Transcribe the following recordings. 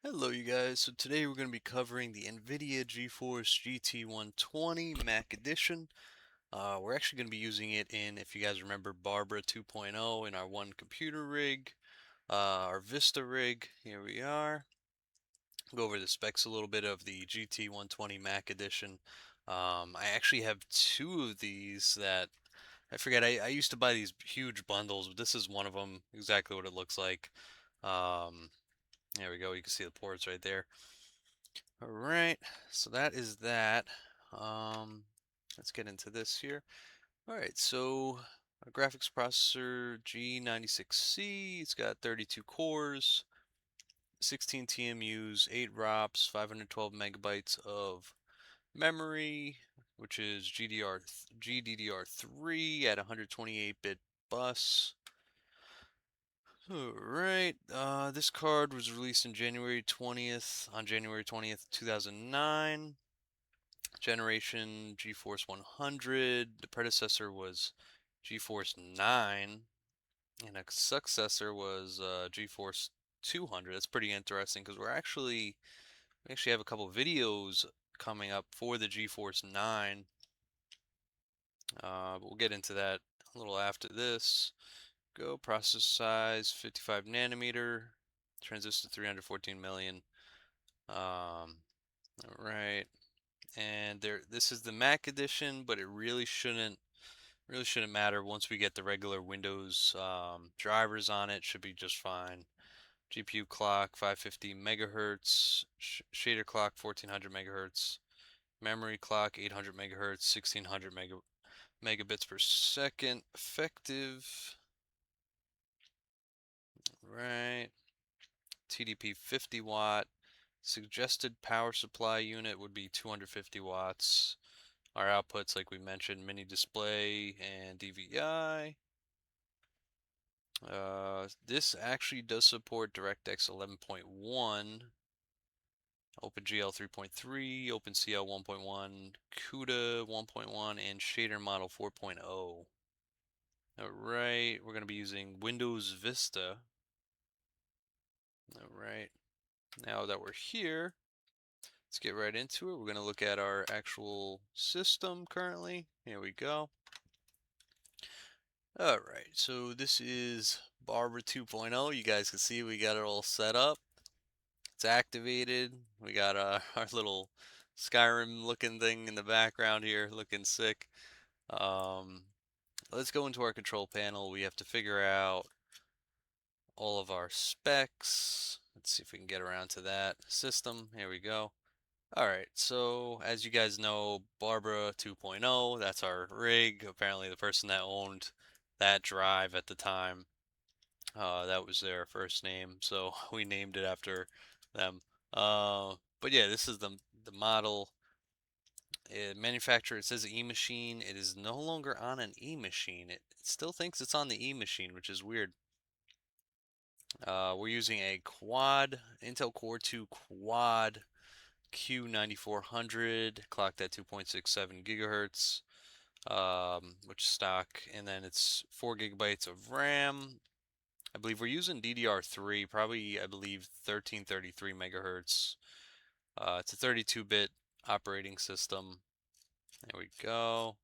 Hello you guys, so today we're going to be covering the NVIDIA GeForce GT120 Mac Edition. We're actually going to be using it in, if you guys remember, Barbara 2.0 in our one computer rig, our Vista rig. Here we are. Go over the specs a little bit of the GT120 Mac Edition. I actually have two of these that, I forget, I used to buy these huge bundles, but this is one of them, exactly what it looks like. Um, there we go, you can see the ports right there. All right, so that is that. Um, let's get into this here. All right, so a graphics processor G96C. It's got 32 cores, 16 TMUs, 8 ROPs, 512 megabytes of memory, which is GDDR3 at 128-bit bus. All right, this card was released in January 20th, 2009. Generation GeForce 100. The predecessor was GeForce 9, and a successor was GeForce 200. That's pretty interesting because we actually have a couple videos coming up for the GeForce 9. But we'll get into that a little after this. Go processor size 55 nanometer, transistor 314 million. All right, and this is the Mac edition, but it really shouldn't matter once we get the regular Windows drivers on it. Should be just fine. GPU clock 550 megahertz, shader clock 1400 megahertz, memory clock 800 megahertz, 1600 megabits per second, effective. Right. TDP 50 watt. Suggested power supply unit would be 250 watts. Our outputs, like we mentioned, mini display and DVI. This actually does support DirectX 11.1, OpenGL 3.3, OpenCL 1.1, CUDA 1.1, and Shader Model 4.0. Alright, we're going to be using Windows Vista. Alright, now that we're here, let's get right into it. We're going to look at our actual system currently. Here we go. Alright, so this is Barbara 2.0. You guys can see we got it all set up. It's activated. We got our little Skyrim looking thing in the background here, looking sick. Um, let's go into our control panel. We have to figure out all of our specs. Let's see if we can get around to that. System, here we go. Alright, so as you guys know, Barbara 2.0, that's our rig. Apparently the person that owned that drive at the time, that was their first name, so we named it after them. But yeah, this is the model. Manufacturer, it says E-machine. It is no longer on an E-machine. It still thinks it's on the E-machine, which is weird. We're using a quad, Intel Core 2 quad Q9400, clocked at 2.67 gigahertz, which is stock, and then it's 4 gigabytes of RAM. I believe we're using DDR3, probably, I believe, 1333 megahertz. It's a 32-bit operating system. There we go.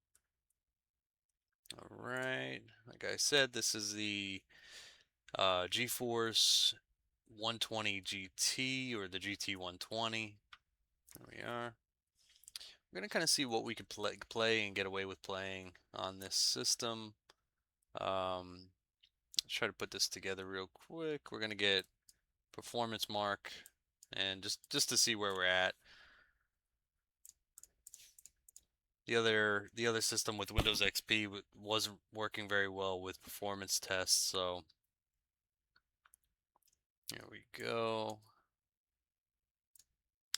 All right. Like I said, this is the GeForce 120 GT, or the GT 120. There we are. We're going to kind of see what we could play and get away with playing on this system. Let's try to put this together real quick. We're going to get performance mark, and just to see where we're at. The other system with Windows XP wasn't working very well with performance tests, so here we go.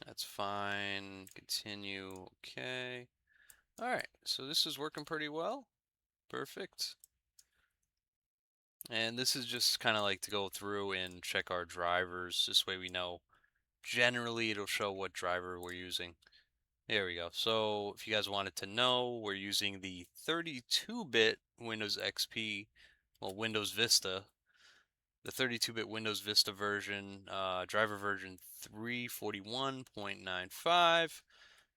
That's fine. Continue. Okay. All right. So this is working pretty well. Perfect. And this is just kind of like to go through and check our drivers. This way we know generally it'll show what driver we're using. There we go. So if you guys wanted to know, we're using the 32-bit Windows XP, well, Windows Vista. the 32-bit Windows Vista version, driver version 341.95.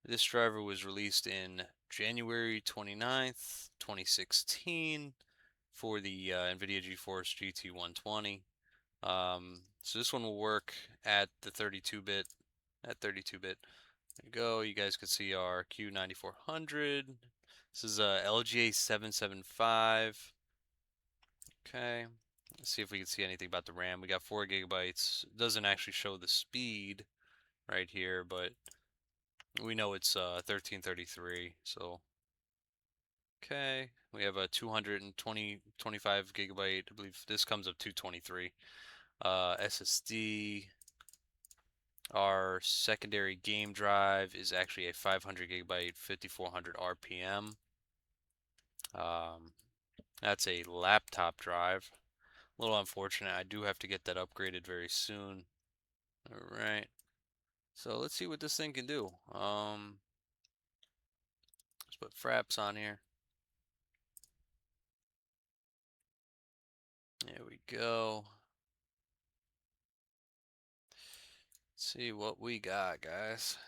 This driver was released in January 29th, 2016 for the NVIDIA GeForce GT120. So this one will work at the 32-bit. At 32-bit. There you go. You guys can see our Q9400. This is LGA 775. Okay. Let's see if we can see anything about the RAM. We got 4 gigabytes. It doesn't actually show the speed right here, but we know it's 1333. So okay, we have a 25 gigabyte. I believe this comes up 223. SSD. Our secondary game drive is actually a 500 gigabyte, 5400 RPM. That's a laptop drive. A little unfortunate. I do have to get that upgraded very soon. All right. So let's see what this thing can do. Let's put Fraps on here. There we go. Let's see what we got, guys.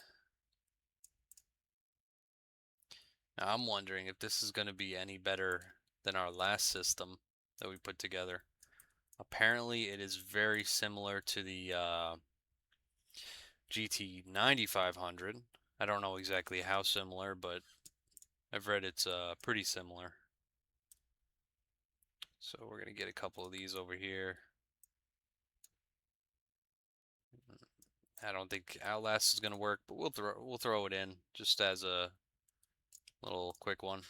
Now I'm wondering if this is going to be any better than our last system that we put together. Apparently, it is very similar to the GT 9500. I don't know exactly how similar, but I've read it's pretty similar. So we're gonna get a couple of these over here. I don't think Outlast is gonna work, but we'll throw it in just as a little quick one.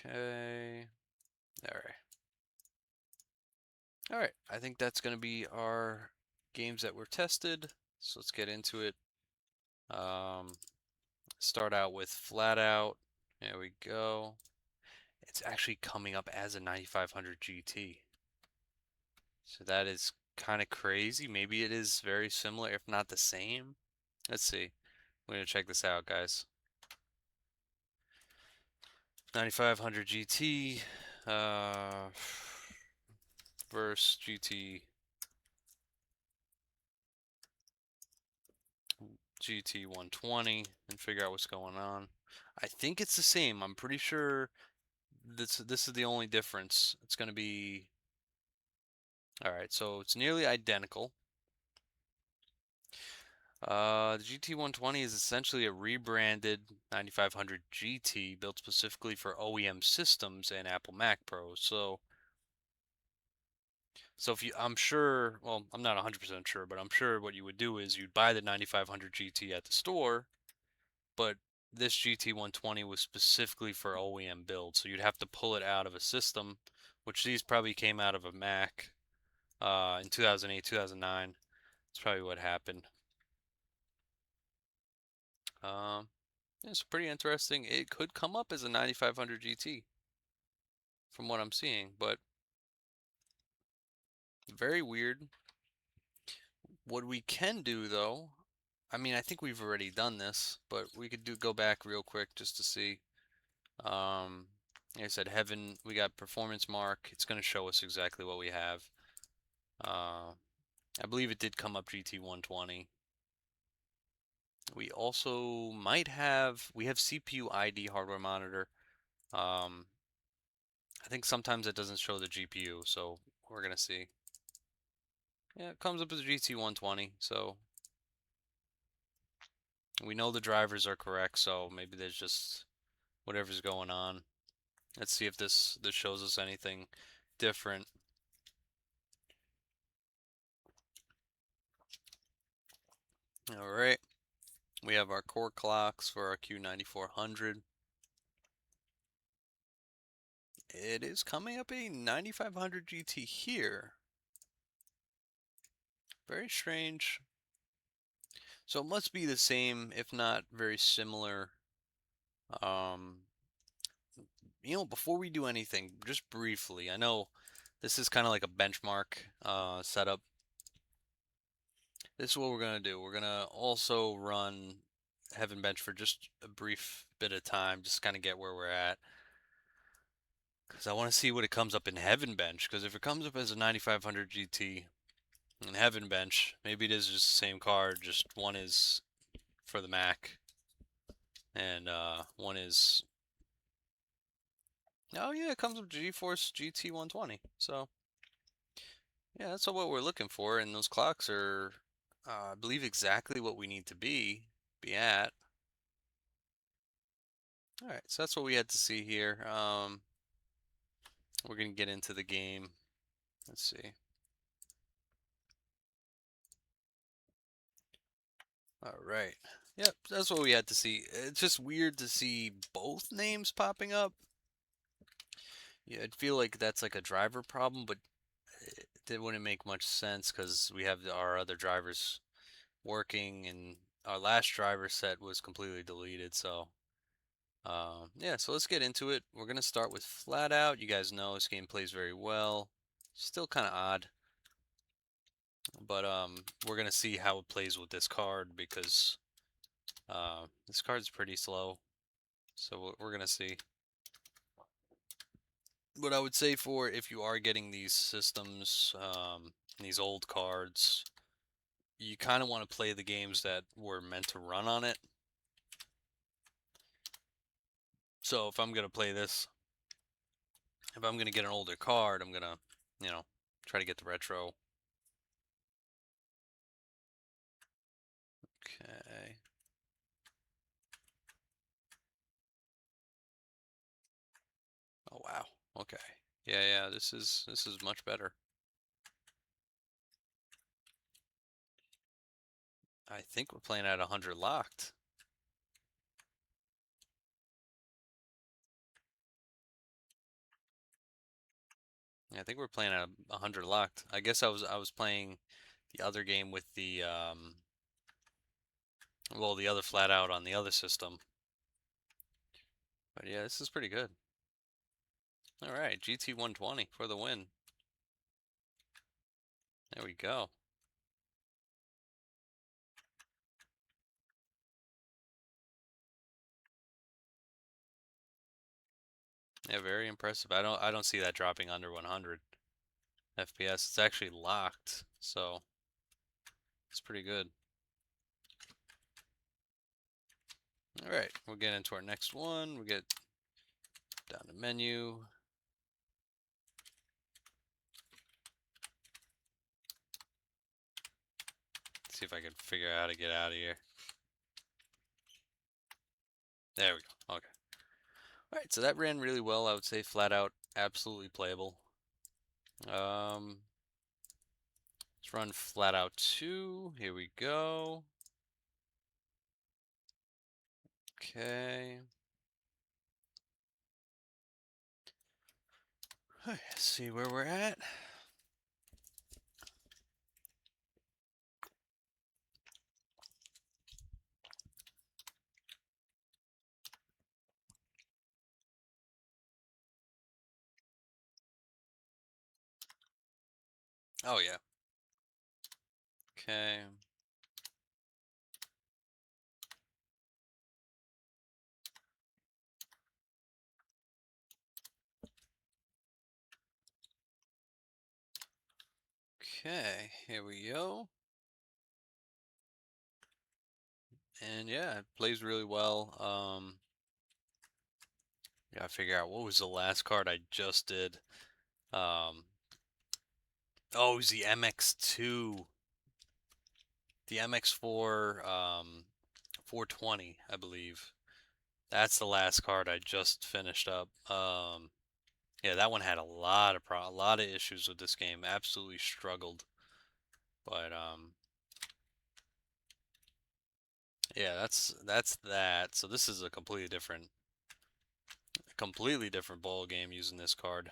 Okay. All right. All right. I think that's gonna be our games that were tested. So let's get into it. Start out with Flat Out. There we go. It's actually coming up as a 9500 GT. So that is kind of crazy. Maybe it is very similar, if not the same. Let's see. We're going to check this out, guys. 9500 GT versus GT 120 and figure out what's going on. I think it's the same. I'm pretty sure this is the only difference. It's going to be all right. So it's nearly identical. The GT120 is essentially a rebranded 9500 GT built specifically for OEM systems and Apple Mac Pros. So if you, I'm sure, well, I'm not 100% sure, but I'm sure what you would do is you'd buy the 9500 GT at the store, but this GT120 was specifically for OEM build, so you'd have to pull it out of a system, which these probably came out of a Mac in 2008, 2009. That's probably what happened. Um, It's pretty interesting. It could come up as a 9500 GT from what I'm seeing, but very weird. What we can do though, I mean, I think we've already done this, but we could go back real quick just to see. Like I said, Heaven, we got Performance Mark. It's going to show us exactly what we have. I believe it did come up GT120. We also might have, we have CPU ID hardware monitor. I think sometimes it doesn't show the GPU, so we're gonna see. Yeah, it comes up as GT120, so we know the drivers are correct, so maybe there's just whatever's going on. Let's see if this shows us anything different. All right, we have our core clocks for our Q9400. It is coming up a 9500 GT here. Very strange. So it must be the same, if not very similar. Before we do anything, just briefly, I know this is kind of like a benchmark setup. This is what we're going to do. We're going to also run Heaven Bench for just a brief bit of time, just kind of get where we're at. because I want to see what it comes up in Heaven Bench. Because if it comes up as a 9500 GT in Heaven Bench, maybe it is just the same card, just one is for the Mac and one is. Oh yeah, it comes with Geforce GT 120. So yeah, that's what we're looking for, and those clocks are, I believe, exactly what we need to be at. All right, so that's what we had to see here. We're gonna get into the game. Let's see. All right. Yep, that's what we had to see. It's just weird to see both names popping up. Yeah, I'd feel like that's like a driver problem, but it wouldn't make much sense because we have our other drivers working, and our last driver set was completely deleted. So, yeah, so let's get into it. We're gonna start with Flat Out. You guys know this game plays very well. Still kind of odd, but we're gonna see how it plays with this card because this card's pretty slow. So we're gonna see. What I would say for if you are getting these systems, these old cards, you kind of want to play the games that were meant to run on it. So if I'm gonna play this, if I'm gonna get an older card, I'm gonna, you know, try to get the retro. Okay. Oh wow. Okay. Yeah, this is much better. I think we're playing at 100 locked. Yeah, I think we're playing at 100 locked. I guess I was playing the other game with the well, the other Flat Out on the other system. But yeah, this is pretty good. All right, GT 120 for the win. There we go. Yeah, very impressive. I don't see that dropping under 100 FPS. It's actually locked, so it's pretty good. All right, we'll get into our next one. We get down to menu. See if I can figure out how to get out of here. There we go. Okay. All right, so that ran really well. I would say Flat Out, absolutely playable. Let's run Flat Out 2. Here we go. Okay. Let's see where we're at. Oh yeah. Okay. Okay, here we go. And yeah, it plays really well. Gotta figure out what was the last card I just did. Um, oh, it was the MX2, the MX4, 420, I believe. That's the last card I just finished up. Yeah, that one had a lot of issues with this game. Absolutely struggled. But yeah, that's that. So this is a completely different ball game using this card.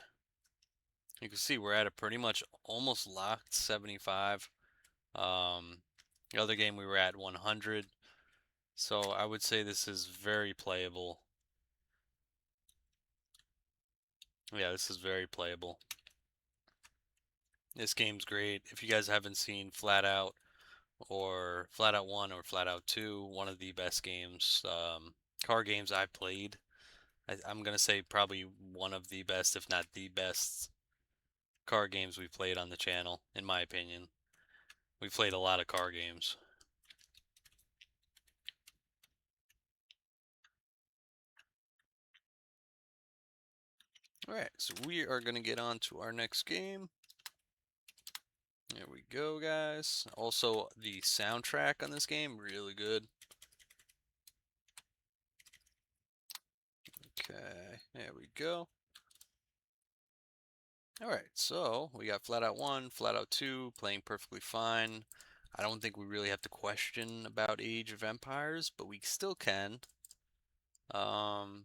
You can see we're at a pretty much almost locked 75. The other game we were at 100. So I would say this is very playable. Yeah, this is very playable. This game's great. If you guys haven't seen Flat Out or Flat Out 1 or Flat Out 2, one of the best games, car games I've played. I'm gonna say probably one of the best, if not the best, card games we've played on the channel, in my opinion. We've played a lot of card games. Alright, so we are gonna get on to our next game. There we go, guys. Also, the soundtrack on this game, really good. Okay, there we go. Alright, so we got Flat Out 1, Flat Out 2, playing perfectly fine. I don't think we really have to question about Age of Empires, but we still can. Um,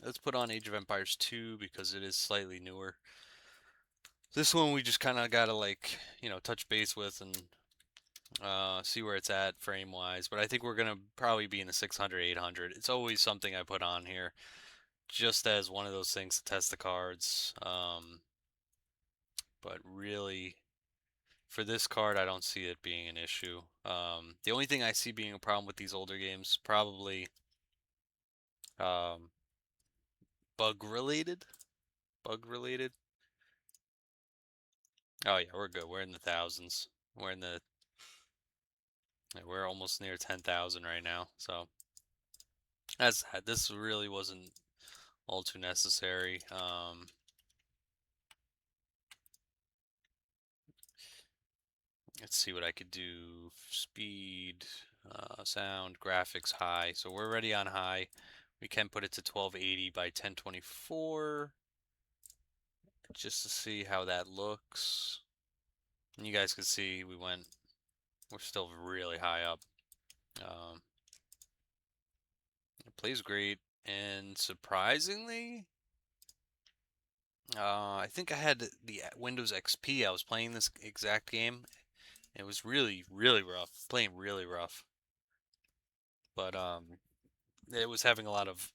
let's put on Age of Empires 2 because it is slightly newer. This one we just kind of gotta like, touch base with and see where it's at frame-wise. But I think we're gonna probably be in the 600, 800. It's always something I put on here, just as one of those things to test the cards. But really, for this card, I don't see it being an issue. The only thing I see being a problem with these older games, probably um, bug related. Bug related. Oh yeah, we're good. We're in the thousands. We're in the we're almost near 10,000 right now. So this really wasn't all too necessary. Let's see what I could do. Speed, sound, graphics high. So we're already on high. We can put it to 1280 by 1024 just to see how that looks. And you guys can see we're still really high up. It plays great, and surprisingly, I think I had the Windows XP. I was playing this exact game. It was really, really rough. Playing really rough. But it was having a lot of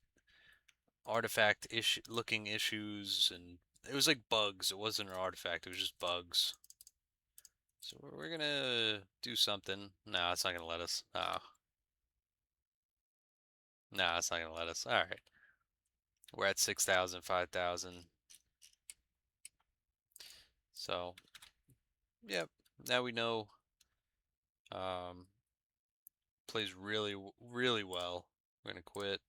artifact looking issues, and it was like bugs. It wasn't an artifact. It was just bugs. So we're gonna do something. No, it's not gonna let us. No, it's not gonna let us. All right, we're at 6,000, 5,000. So, yep. Now we know. Um, plays really, really well. We're gonna quit.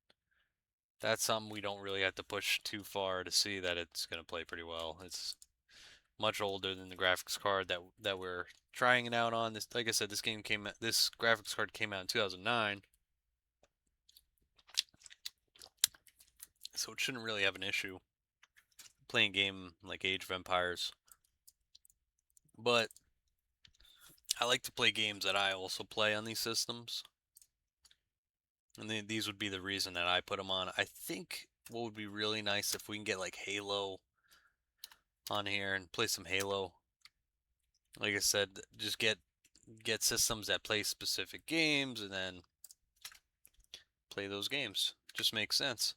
That's something we don't really have to push too far to see that it's gonna play pretty well. It's much older than the graphics card that we're trying it out on. This, like I said, this graphics card came out in 2009, so it shouldn't really have an issue playing a game like Age of Empires. But I like to play games that I also play on these systems, and these would be the reason that I put them on. I think what would be really nice if we can get like Halo on here and play some Halo. Like I said, just get systems that play specific games and then play those games. Just makes sense.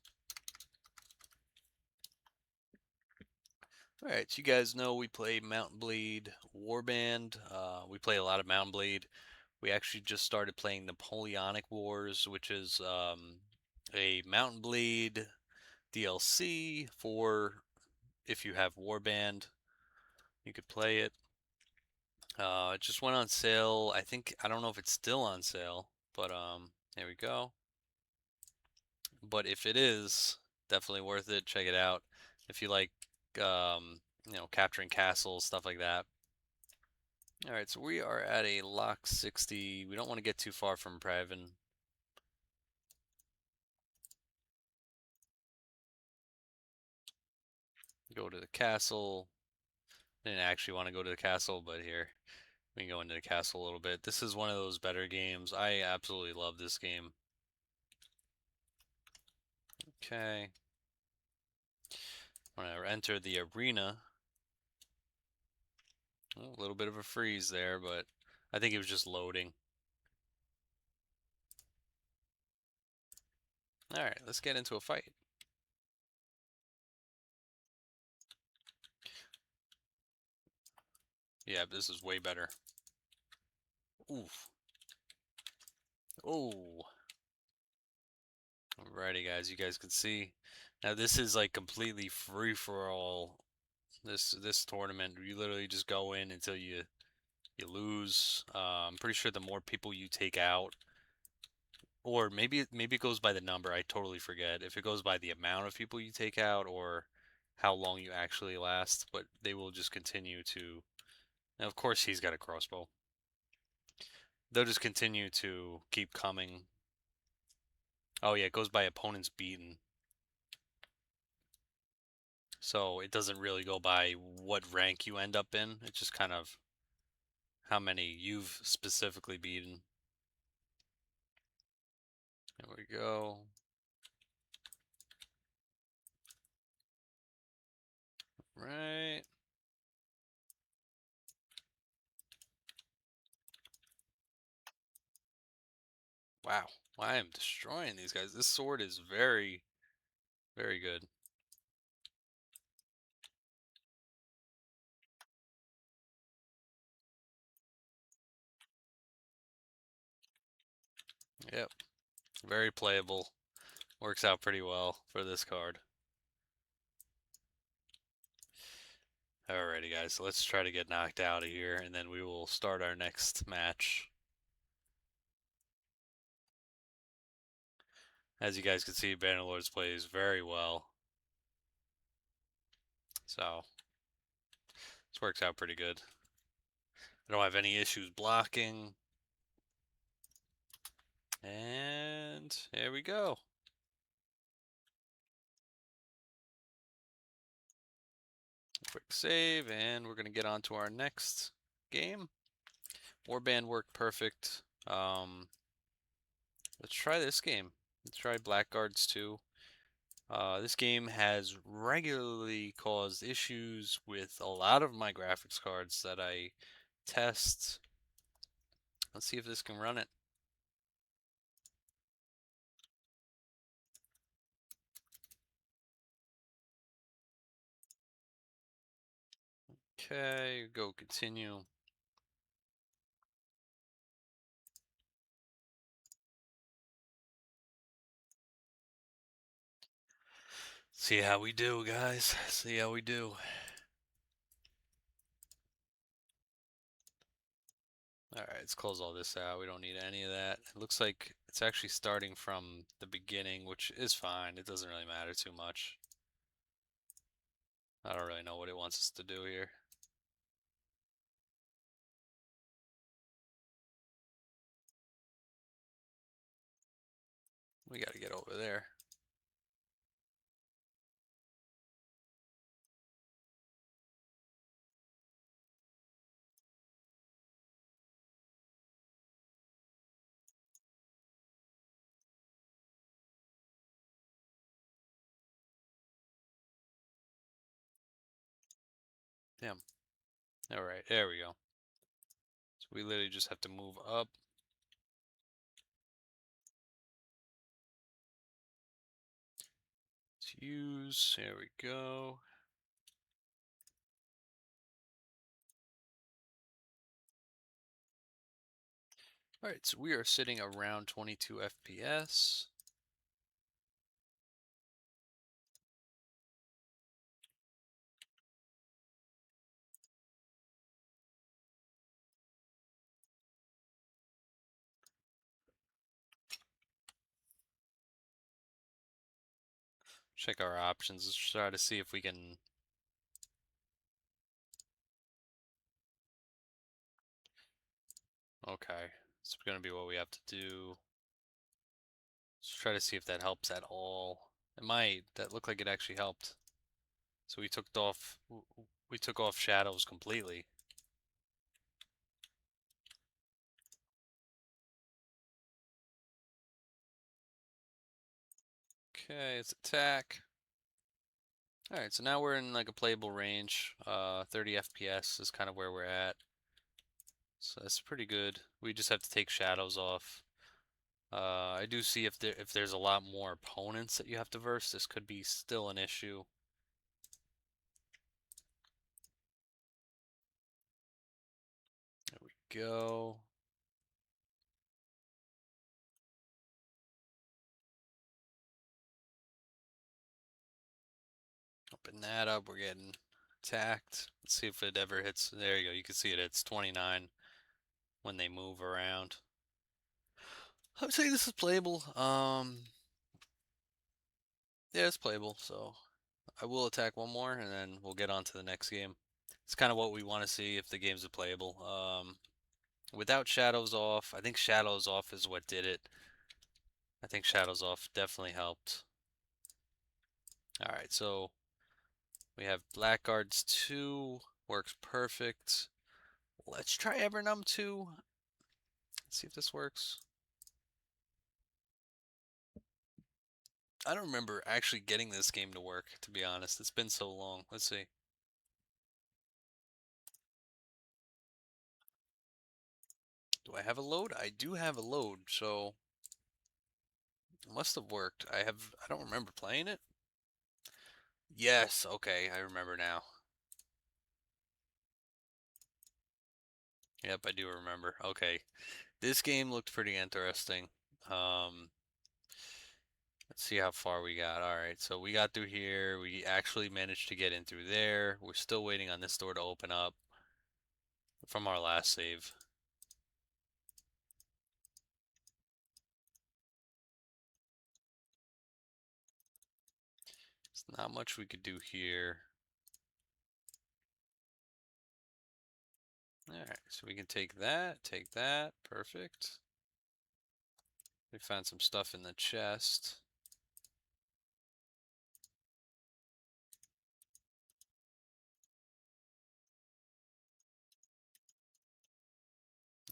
Alright, so you guys know we play Mount & Blade Warband. We play a lot of Mount & Blade. We actually just started playing Napoleonic Wars, which is a Mount & Blade DLC for if you have Warband, you could play it. It just went on sale. I don't know if it's still on sale, but there we go. But if it is, definitely worth it. Check it out. If you like, capturing castles, stuff like that. All right, so we are at a lock 60. We don't want to get too far from Praven. Go to the castle. Didn't actually want to go to the castle, but here we can go into the castle a little bit. This is one of those better games. I absolutely love this game. Okay. When I enter the arena, a little bit of a freeze there, but I think it was just loading. All right, let's get into a fight. Yeah, this is way better. Oof. Oh. Alrighty, guys, you guys can see. Now this is like completely free for all. This tournament, you literally just go in until you lose. I'm pretty sure the more people you take out, or maybe it goes by the number. I totally forget if it goes by the amount of people you take out or how long you actually last. But they will just continue to. Now, of course, he's got a crossbow. They'll just continue to keep coming. Oh yeah, it goes by opponents beaten. So it doesn't really go by what rank you end up in. It's just kind of how many you've specifically beaten. There we go. Right. Wow. I am destroying these guys. This sword is very, very good. Yep. Very playable. Works out pretty well for this card. Alrighty, guys. So let's try to get knocked out of here, and then we will start our next match. As you guys can see, Bannerlords plays very well. So this works out pretty good. I don't have any issues blocking. And here we go. Quick save, and we're going to get on to our next game. Warband worked perfect. Let's try this game. Let's try Blackguards 2. This game has regularly caused issues with a lot of my graphics cards that I test. Let's see if this can run it. Okay, go continue. See how we do, guys. See how we do. Alright, let's close all this out. We don't need any of that. It looks like it's actually starting from the beginning, which is fine. It doesn't really matter too much. I don't really know what it wants us to do here. We gotta get over there. Damn. Alright, there we go. So we literally just have to move up. Let's use. There we go. Alright, so we are sitting around 22 FPS. Check our options. Let's try to see if we can. Okay, it's gonna be what we have to do. Let's try to see if that helps at all. It might. That looked like it actually helped. So we took off shadows completely. Okay, it's attack. Alright, so now we're in like a playable range. 30 FPS is kind of where we're at. So that's pretty good. We just have to take shadows off. I do see if there's a lot more opponents that you have to verse, this could be still an issue. There we go. Open that up. We're getting attacked. Let's see if it ever hits. There you go. You can see it hits 29 when they move around. I would say this is playable. Yeah, it's playable. So I will attack one more, and then we'll get on to the next game. It's kind of what we want to see if the games are playable. Without shadows off, I think shadows off is what did it. I think shadows off definitely helped. All right, so we have Blackguards 2, works perfect. Let's try Evernum 2. Let's see if this works. I don't remember actually getting this game to work, to be honest. It's been so long. Let's see. Do I have a load? I do have a load, so it must have worked. I don't remember playing it. Yes, okay, I remember now. Yep, I do remember. Okay. This game looked pretty interesting. Um, let's see how far we got. All right, so we got through here. We actually managed to get in through there. We're still waiting on this door to open up from our last save. There's not much we could do here. All right, so we can take that, perfect. We found some stuff in the chest.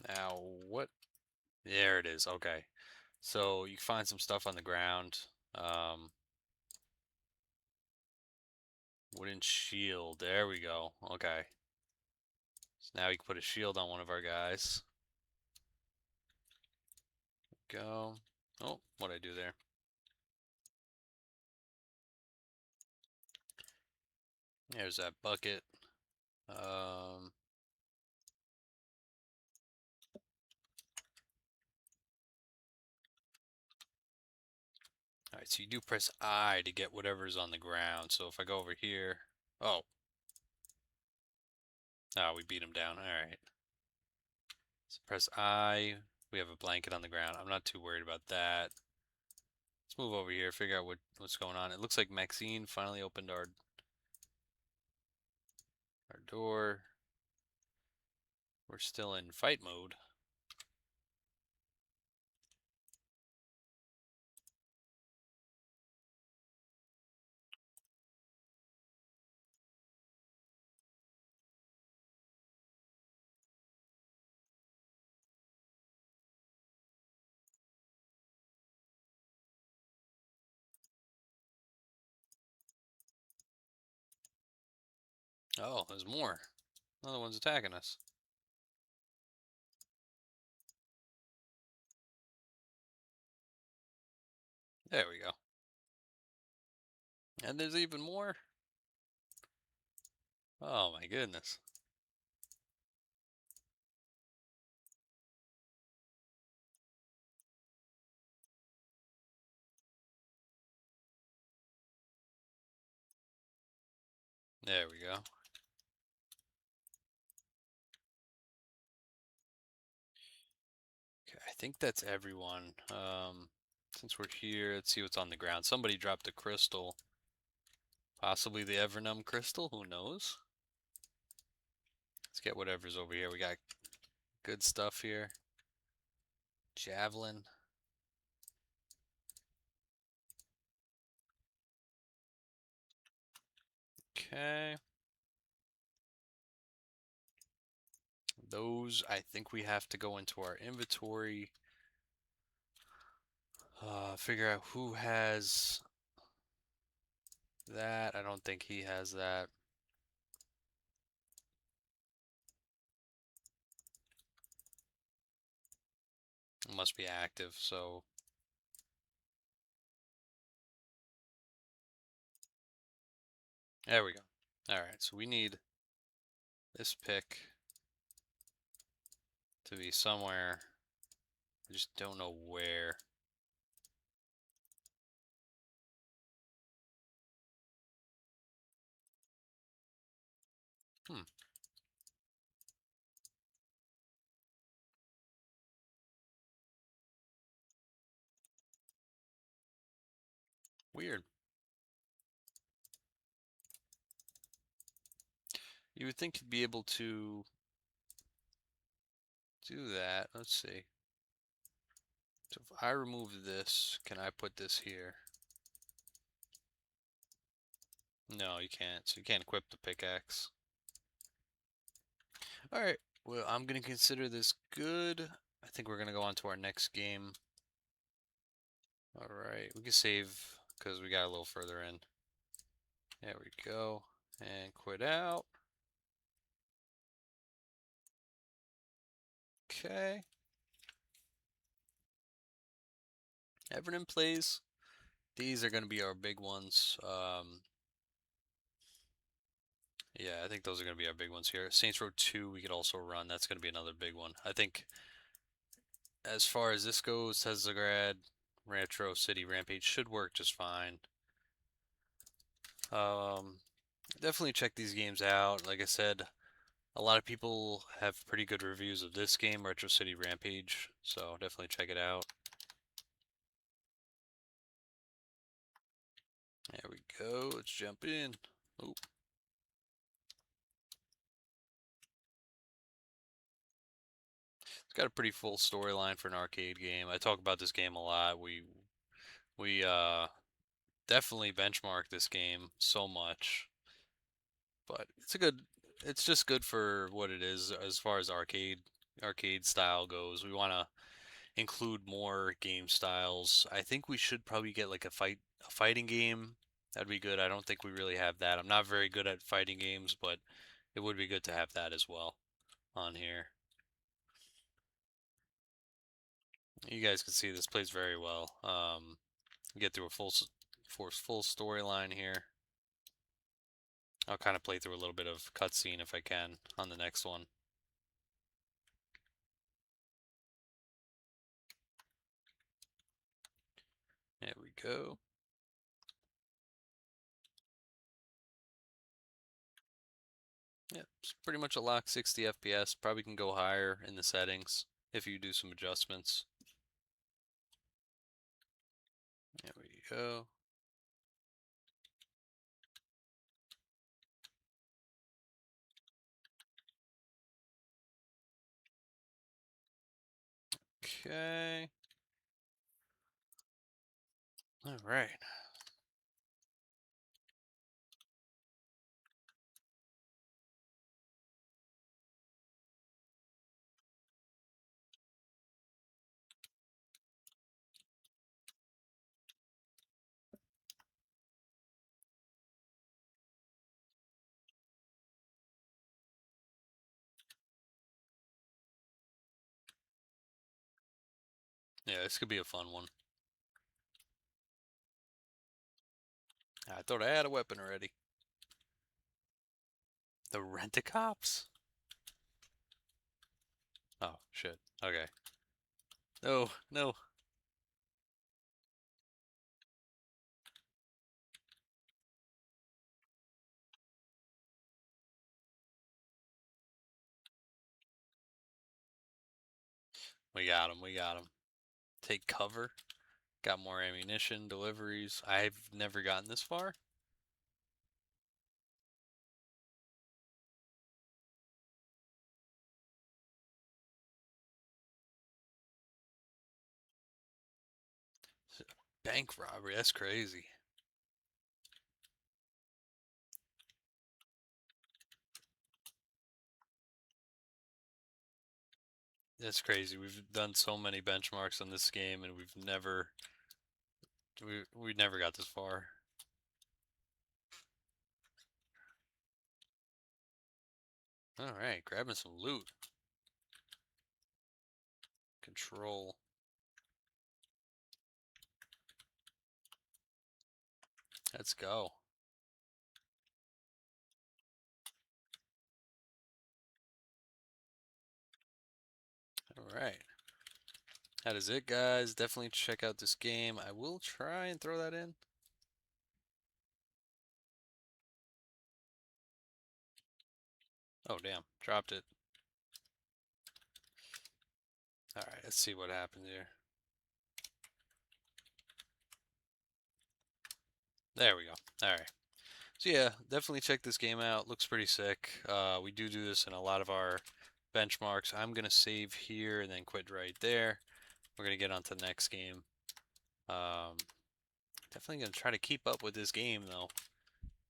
Now, what? There it is, okay. So you find some stuff on the ground. Um, Wooden shield, there we go, okay. So now we can put a shield on one of our guys. Go. Oh, what'd I do there? There's that bucket. Um, Alright, so you do press I to get whatever's on the ground. So if I go over here, oh, we beat him down. Alright. So press I. We have a blanket on the ground. I'm not too worried about that. Let's move over here, figure out what's going on. It looks like Maxine finally opened our door. We're still in fight mode. Oh, there's more. Another one's attacking us. There we go. And there's even more. Oh my goodness. There we go. Okay, I think that's everyone. Since we're here, let's see what's on the ground. Somebody dropped a crystal. Possibly the Evernum crystal, who knows? Let's get whatever's over here. We got good stuff here. Javelin. Okay. Those, I think we have to go into our inventory. Figure out who has that. I don't think he has that. It must be active, so. There we go. Alright, so we need this pick to be somewhere. I just don't know where. Weird. You would think you'd be able to do that. Let's see. So if I remove this, can I put this here? No, you can't. So you can't equip the pickaxe. Alright, well, I'm going to consider this good. I think we're going to go on to our next game. Alright, we can save because we got a little further in. There we go. And quit out. Okay. Everton plays. These are going to be our big ones. Yeah, I think those are going to be our big ones here. Saints Row 2 we could also run. That's going to be another big one. I think as far as this goes, Teslagrad, Retro City Rampage should work just fine. Um, Definitely check these games out. Like I said, a lot of people have pretty good reviews of this game, Retro City Rampage, so definitely check it out. There we go. Let's jump in. Oop. It's got a pretty full storyline for an arcade game. I talk about this game a lot. We definitely benchmark this game so much, but it's just good for what it is as far as arcade style goes. We want to include more game styles. I think we should probably get like a fighting game. That'd be good. I don't think we really have that. I'm not very good at fighting games, but it would be good to have that as well on here. You guys can see this plays very well. Get through a full storyline here. I'll kind of play through a little bit of cutscene if I can on the next one. There we go. Yep, it's pretty much a lock 60 FPS. Probably can go higher in the settings if you do some adjustments. There we go. Okay. All right. Yeah, this could be a fun one. I thought I had a weapon already. The rent-a-cops? Oh, shit. Okay. No, no. We got him. We got him. Take cover. Got more ammunition, deliveries. I've never gotten this far. Bank robbery. That's crazy. That's crazy. We've done so many benchmarks on this game, and we never got this far. All right, grabbing some loot. Control. Let's go. All right. That is it, guys. Definitely check out this game. I will try and throw that in. Oh, damn. Dropped it. All right, let's see what happens here. There we go. All right. So yeah, definitely check this game out. Looks pretty sick. We do this in a lot of our benchmarks. I'm gonna save here and then quit right there. We're gonna get on to the next game. Um, Definitely gonna try to keep up with this game though.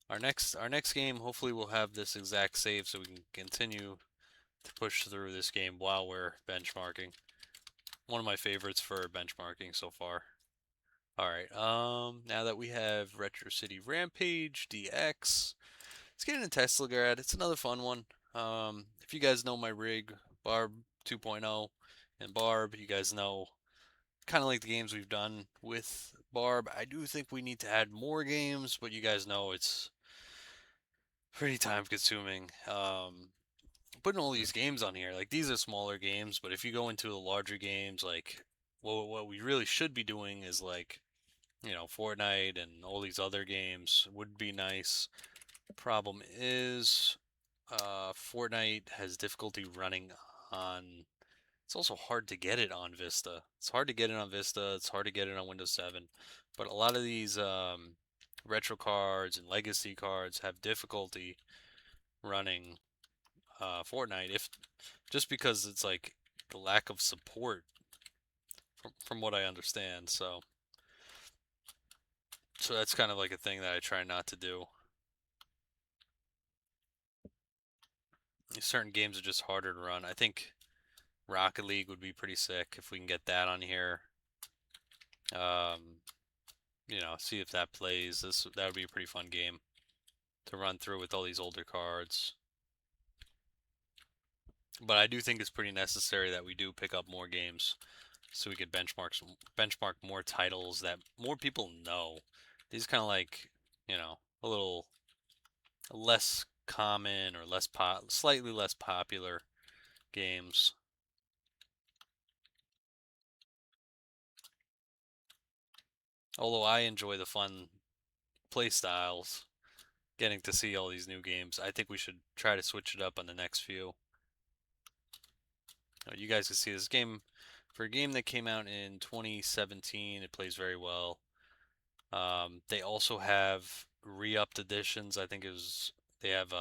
Our next game, hopefully we'll have this exact save so we can continue to push through this game while we're benchmarking. One of my favorites for benchmarking so far. All right. Now that we have Retro City Rampage DX, let's get into Teslagrad. It's another fun one. If you guys know my rig, Barb 2.0 and Barb, you guys know kind of like the games we've done with Barb. I do think we need to add more games, but you guys know it's pretty time consuming. Putting all these games on here, like these are smaller games, but if you go into the larger games, like what we really should be doing is like, Fortnite and all these other games would be nice. Problem is, Fortnite has difficulty running on. It's also hard to get it on Vista. It's hard to get it on Vista. It's hard to get it on Windows 7. But a lot of these retro cards and legacy cards have difficulty running Fortnite. If just because it's like the lack of support, from what I understand. So that's kind of like a thing that I try not to do. Certain games are just harder to run. I think Rocket League would be pretty sick if we can get that on here. Um, See if that plays. That would be a pretty fun game to run through with all these older cards. But I do think it's pretty necessary that we do pick up more games so we could benchmark more titles that more people know. These kind of like, a little less common or slightly less popular games. Although I enjoy the fun play styles, getting to see all these new games, I think we should try to switch it up on the next few. You guys can see this game, for a game that came out in 2017, it plays very well. They also have re-upped editions. I think they have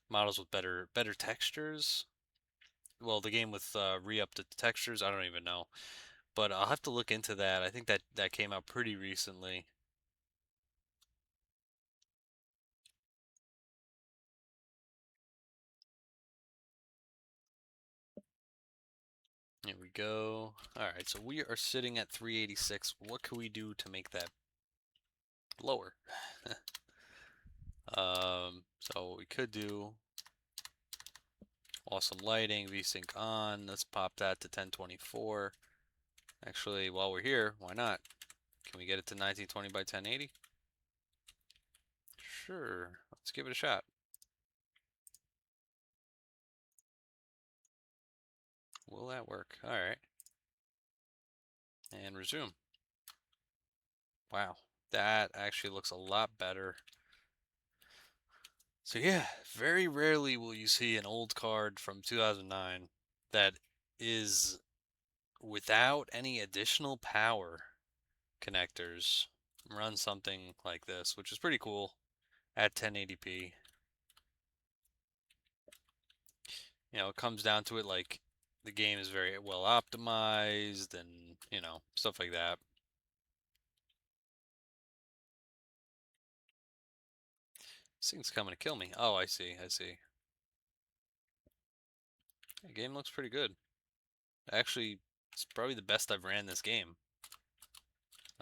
models with better textures. Well, the game with re-upped textures, I don't even know, but I'll have to look into that. I think that came out pretty recently. Here we go. All right, so we are sitting at 386. What can we do to make that lower? So what we could do, awesome lighting, VSync on. Let's pop that to 1024. Actually, while we're here, why not? Can we get it to 1920 by 1080? Sure, let's give it a shot. Will that work? All right, and resume. Wow, that actually looks a lot better. So yeah, very rarely will you see an old card from 2009 that is without any additional power connectors run something like this, which is pretty cool at 1080p. It comes down to it like the game is very well optimized and, stuff like that. This thing's coming to kill me. Oh, I see, I see. The game looks pretty good. Actually, it's probably the best I've ran this game.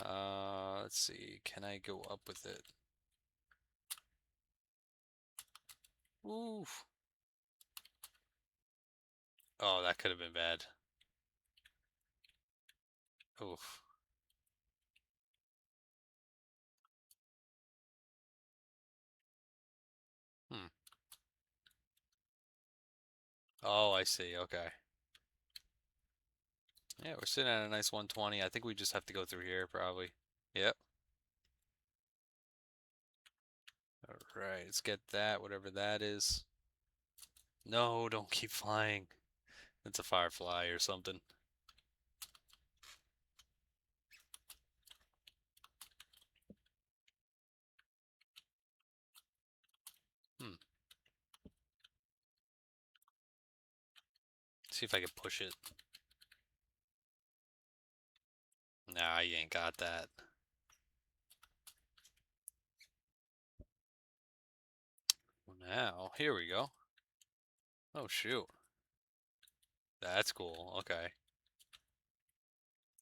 Let's see. Can I go up with it? Oof. Oh, that could have been bad. Oof. Hmm. Oh, I see. Okay. Yeah, we're sitting at a nice 120. I think we just have to go through here, probably. Yep. All right, let's get that, whatever that is. No, don't keep flying. It's a firefly or something. See if I can push it. Nah, you ain't got that. Now, here we go. Oh, shoot. That's cool. Okay.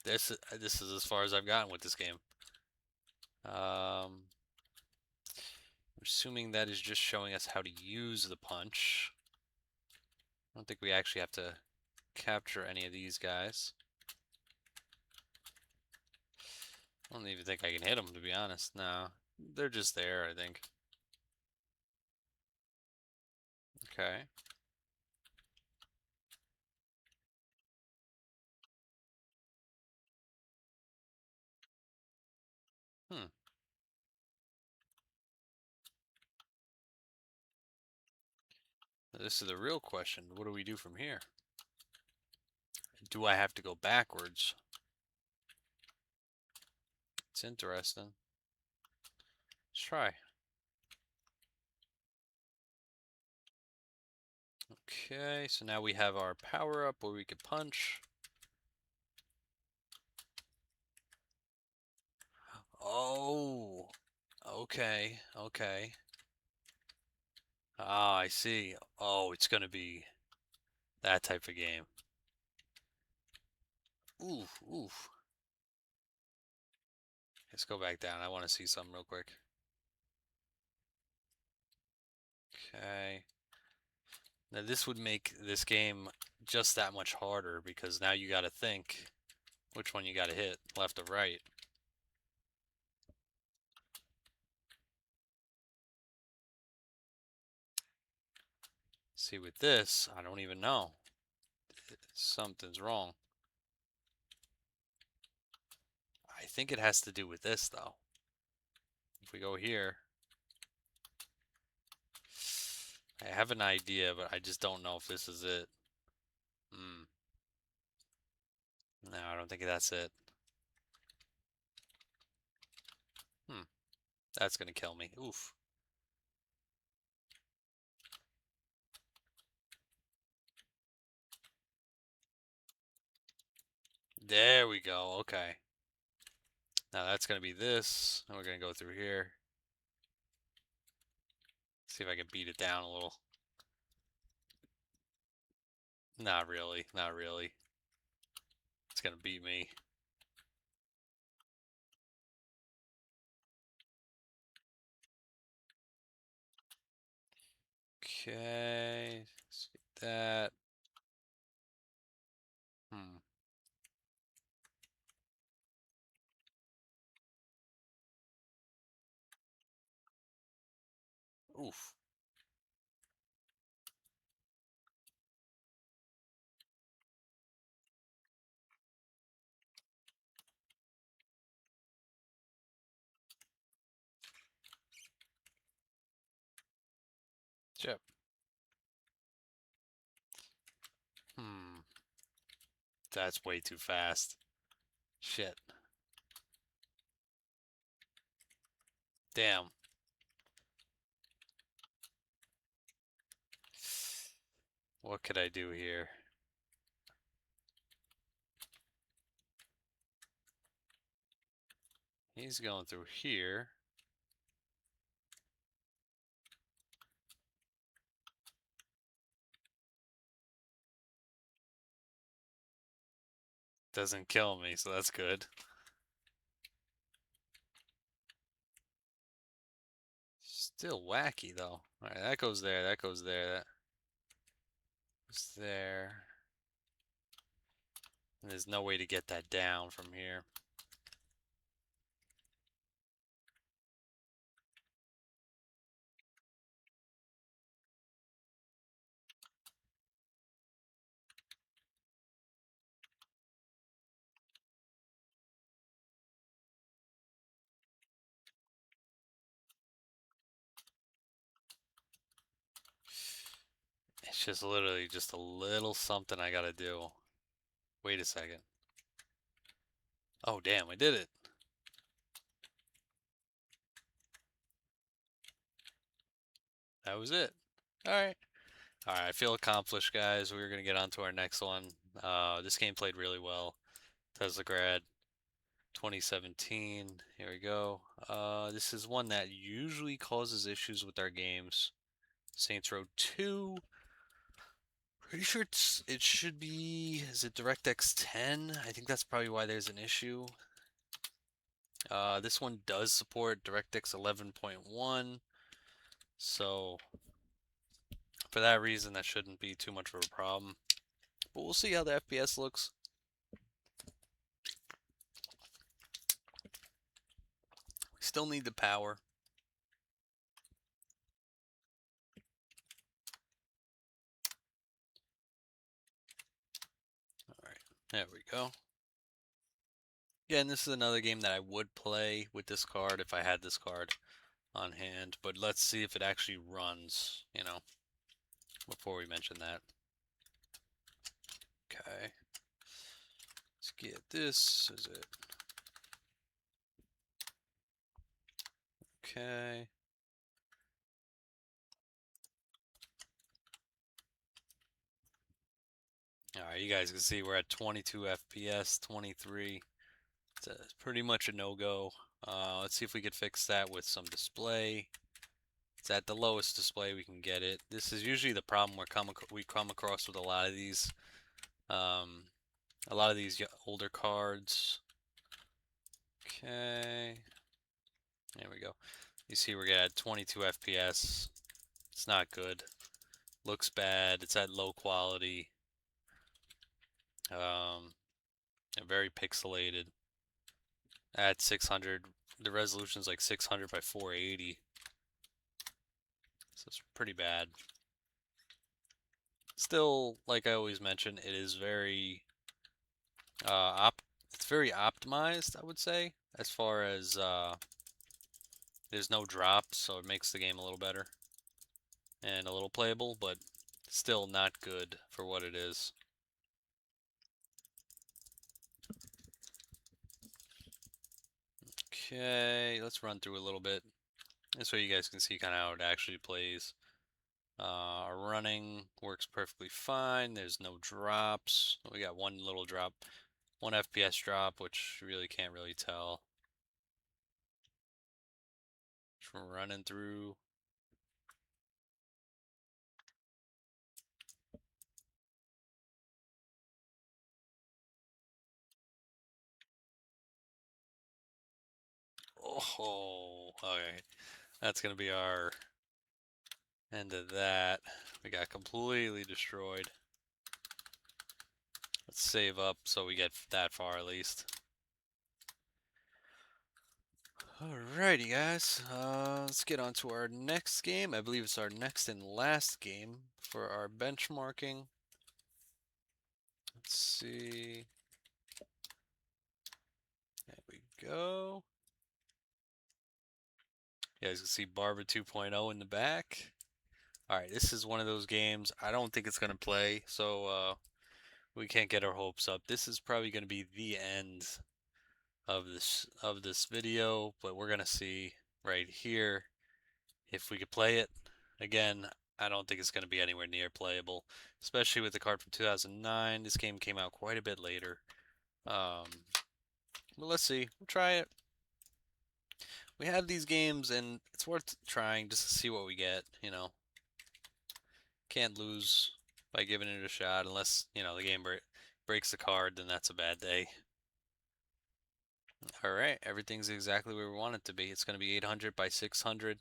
This is as far as I've gotten with this game. I'm assuming that is just showing us how to use the punch. I don't think we actually have to capture any of these guys. I don't even think I can hit them, to be honest. No, they're just there, I think. Okay. Hmm. This is the real question. What do we do from here? Do I have to go backwards? It's interesting. Let's try. Okay, so now we have our power up where we can punch. Oh, okay, okay. Ah, I see. Oh, it's gonna be that type of game. Oof, oof. Let's go back down. I want to see something real quick. Okay. Now this would make this game just that much harder because now you gotta think which one you gotta hit, left or right. See, with this, I don't even know. Something's wrong. I think it has to do with this, though. If we go here, I have an idea, but I just don't know if this is it. Hmm. No, I don't think that's it. Hmm. That's gonna kill me. Oof. There we go. Okay. Now that's gonna be this, and we're gonna go through here. See if I can beat it down a little. Not really. Not really. It's gonna beat me. Okay. Let's get that. Hmm. Oof. Chip. Hmm. That's way too fast. Shit. Damn. What could I do here? He's going through here. Doesn't kill me, so that's good. Still wacky though. Alright, that goes there, that goes there, that goes there. And there's no way to get that down from here. It's just literally just a little something I gotta do. Wait a second. Oh damn, I did it. That was it. Alright. Alright, I feel accomplished, guys. We're gonna get on to our next one. This game played really well. Teslagrad 2017. Here we go. This is one that usually causes issues with our games. Saints Row 2. Pretty sure it should be, is it DirectX 10? I think that's probably why there's an issue. This one does support DirectX 11.1, so for that reason that shouldn't be too much of a problem. But we'll see how the FPS looks. We still need the power. Alright, there we go. Yeah, and this is another game that I would play with this card if I had this card on hand, but let's see if it actually runs, before we mention that. Okay. Let's get this. Is it? Okay. Alright, you guys can see we're at 22 FPS, 23. It's pretty much a no-go. Let's see if we could fix that with some display. It's at the lowest display we can get it. This is usually the problem we come across with a lot of these older cards. Okay. There we go. You see we're at 22 FPS. It's not good. Looks bad. It's at low quality. Very pixelated. At 600, the resolution's like 600 by 480. So it's pretty bad. Still, like I always mention, it is very it's very optimized, I would say, as far as there's no drops, so it makes the game a little better and a little playable, but still not good for what it is. Okay, let's run through a little bit. This way you guys can see kind of how it actually plays. Our running works perfectly fine. There's no drops. We got one little drop, 1 FPS drop, which you really can't really tell. Just running through. Oh, okay. That's gonna be our end of that. We got completely destroyed. Let's save up so we get that far at least. Alrighty, guys. Let's get on to our next game. I believe it's our next and last game for our benchmarking. Let's see. There we go. You guys can see Barber 2.0 in the back. Alright, this is one of those games. I don't think it's going to play, so we can't get our hopes up. This is probably going to be the end of this video, but we're going to see right here if we could play it. Again, I don't think it's going to be anywhere near playable, especially with the card from 2009. This game came out quite a bit later. But let's see. We'll try it. We have these games, and it's worth trying just to see what we get, Can't lose by giving it a shot unless, the game breaks the card, then that's a bad day. Alright, everything's exactly where we want it to be. It's going to be 800 by 600.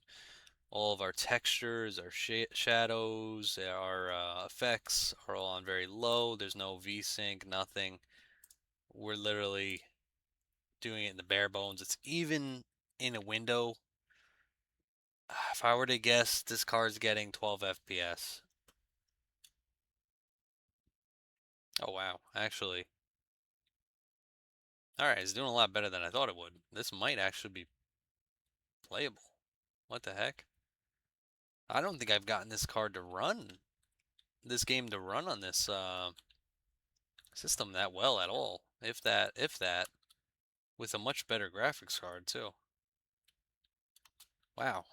All of our textures, our shadows, our effects are all on very low. There's no VSync, nothing. We're literally doing it in the bare bones. It's even in a window. If I were to guess, this card's getting 12 FPS. Oh wow, actually. Alright, it's doing a lot better than I thought it would. This might actually be playable. What the heck? I don't think I've gotten this card to run, this game to run on this system that well at all. If that, with a much better graphics card too. Wow.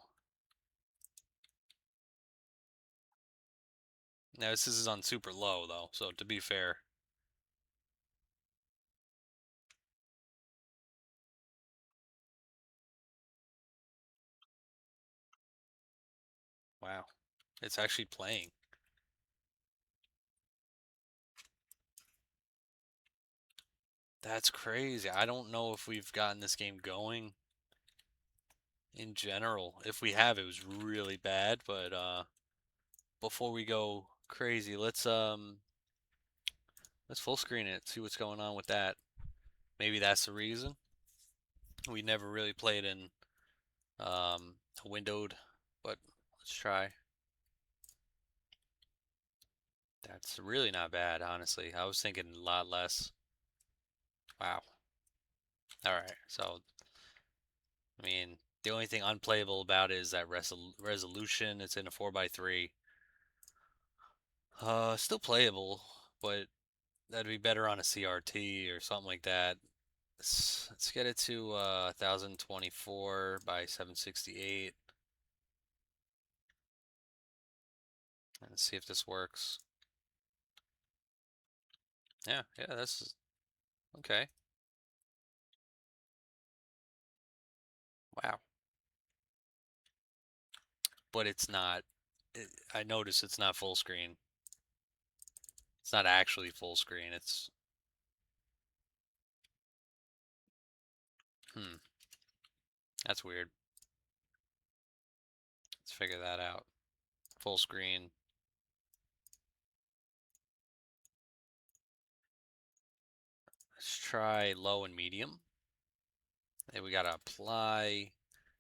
Now this is on super low though, so to be fair. Wow, it's actually playing. That's crazy. I don't know if we've gotten this game going in general. If we have, it was really bad, but before we go crazy, let's full screen it, see what's going on with that. Maybe that's the reason. We never really played in windowed, but let's try. That's really not bad, honestly. I was thinking a lot less. Wow. All right. So, I mean, the only thing unplayable about it is that resolution. It's in a 4:3. Still playable, but that'd be better on a CRT or something like that. Let's get it to 1024 by 768 and see if this works. Yeah, that's okay. Wow. But it's not. I notice it's not full screen. It's not actually full screen. Hmm. That's weird. Let's figure that out. Full screen. Let's try low and medium. And we gotta apply.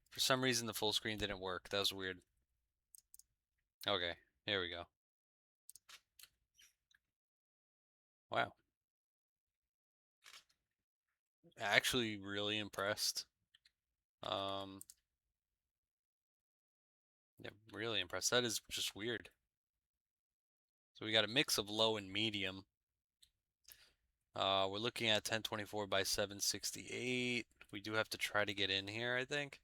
For some reason, the full screen didn't work. That was weird. Okay, here we go. Wow. Actually, really impressed. Um, yeah, really impressed. That is just weird. So we got a mix of low and medium. We're looking at 1024 by 768. We do have to try to get in here, I think.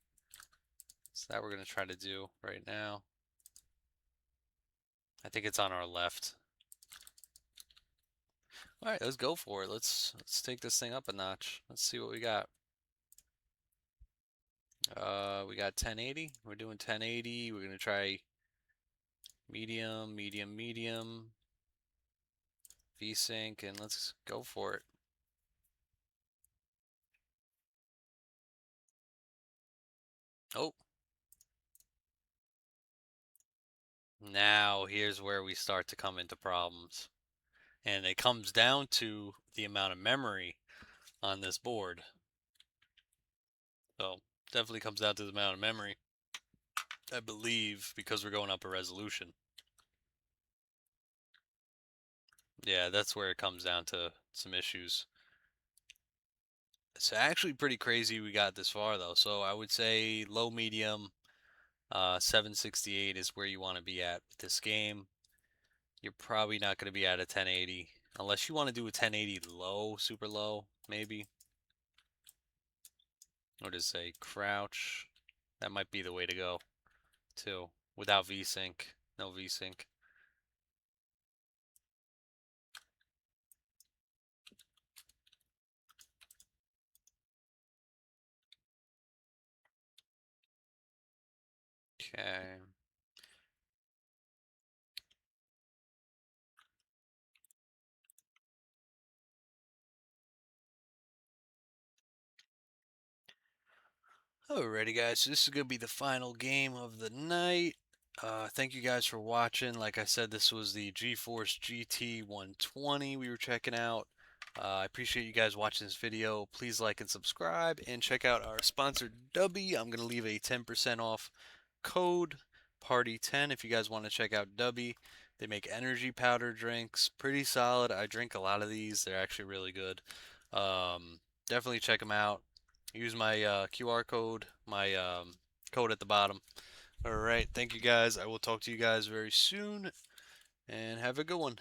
So that we're going to try to do right now. I think it's on our left. All right, let's go for it. Let's take this thing up a notch. Let's see what we got. We got 1080. We're doing 1080. We're going to try medium, medium, medium, VSync, and let's go for it. Oh, now here's where we start to come into problems. And it comes down to the amount of memory on this board. So definitely comes down to the amount of memory, I believe, because we're going up a resolution. Yeah, that's where it comes down to some issues. It's actually pretty crazy we got this far though. So I would say low medium 768 is where you want to be at with this game. You're probably not going to be at a 1080 unless you want to do a 1080 low, super low, maybe. Or just say crouch. That might be the way to go too, without VSync. No VSync. Okay. Alrighty, guys. So this is gonna be the final game of the night. Thank you guys for watching. Like I said, this was the Geforce GT 120 we were checking out. I appreciate you guys watching this video. Please like and subscribe, and check out our sponsor Dubby. I'm gonna leave a 10% off code Party10 if you guys want to check out Dubby. They make energy powder drinks, pretty solid. I drink a lot of these. They're actually really good. Definitely check them out. Use my QR code, my code at the bottom. All right, thank you guys. I will talk to you guys very soon, and have a good one.